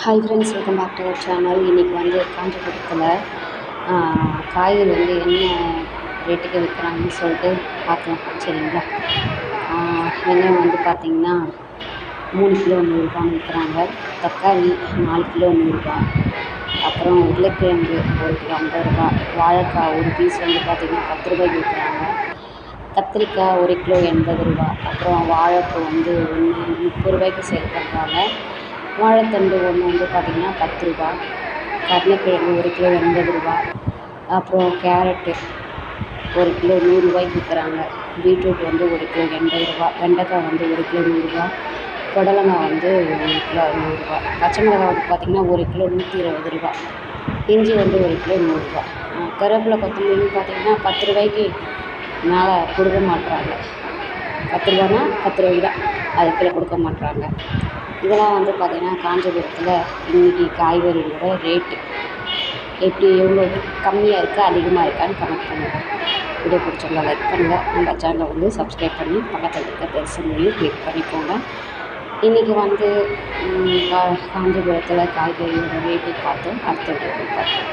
Hi friends, welcome back to our channel. இன்றைக்கி வந்து காஞ்சிபுரத்தில் காய்கறி வந்து என்ன ரேட்டுக்கு விற்கிறாங்கன்னு சொல்லிட்டு பார்க்கலாம், சரிங்களா? வெங்காயம் வந்து பார்த்திங்கன்னா 3 கிலோ 100 விற்கிறாங்க. தக்காளி 4 கிலோ 100. அப்புறம் உருளைக்கிழங்கு 1 கிலோ 50. வாழைக்காய் ஒரு பீஸ் வந்து பார்த்திங்கன்னா 10 ரூபாய்க்கு விற்கிறாங்க. கத்திரிக்காய் 1 கிலோ 80. அப்புறம் வாழைப்பூ வந்து ஒன்று 30 ரூபாய்க்கு சேல் பண்ணுறாங்க. வாழைத்தண்டு ஒன்று வந்து பார்த்திங்கன்னா 10 ரூபா. கருணக்கிழங்கு 1 கிலோ 80. அப்புறம் கேரட்டு 1 கிலோ 100 ரூபாய்க்கு விற்கிறாங்க. பீட்ரூட் வந்து 1 கிலோ 80. வெண்டைக்காய் வந்து 1 கிலோ 100. புடலங்காய் வந்து 1 கிலோ 60. பச்சை மிளகாய் வந்து பார்த்திங்கன்னா 1 கிலோ 120. இஞ்சி வந்து 1 கிலோ 100. கருவேப்பிலை கொத்தமல்லின்னு பார்த்திங்கன்னா 10 ரூபாய்க்கு மேலே கொடுக்க மாட்டுறாங்க. 10 ரூபான்னா 10 ரூபாய்க்கு தான், அது கீழே கொடுக்க மாட்டுறாங்க. இதெல்லாம் வந்து பார்த்திங்கன்னா காஞ்சிபுரத்தில் இன்றைக்கி காய்கறிகளோட ரேட்டு எப்படி எவ்வளோ கம்மியாக இருக்கா அதிகமாக இருக்கான்னு கமெண்ட் பண்ணுங்கள். வீடியோ பிடிச்சிருந்தா லைக் பண்ணுங்கள். நம்ம சேனலை வந்து சப்ஸ்கிரைப் பண்ணி பக்கத்தில் இருக்க பெல் சிம்பலையும் கிளிக் பண்ணிக்கோங்க. இன்றைக்கி வந்து காஞ்சிபுரத்தில் காய்கறியோட ரேட்டு பார்த்து அடுத்த வீடியோ பார்ப்போம்.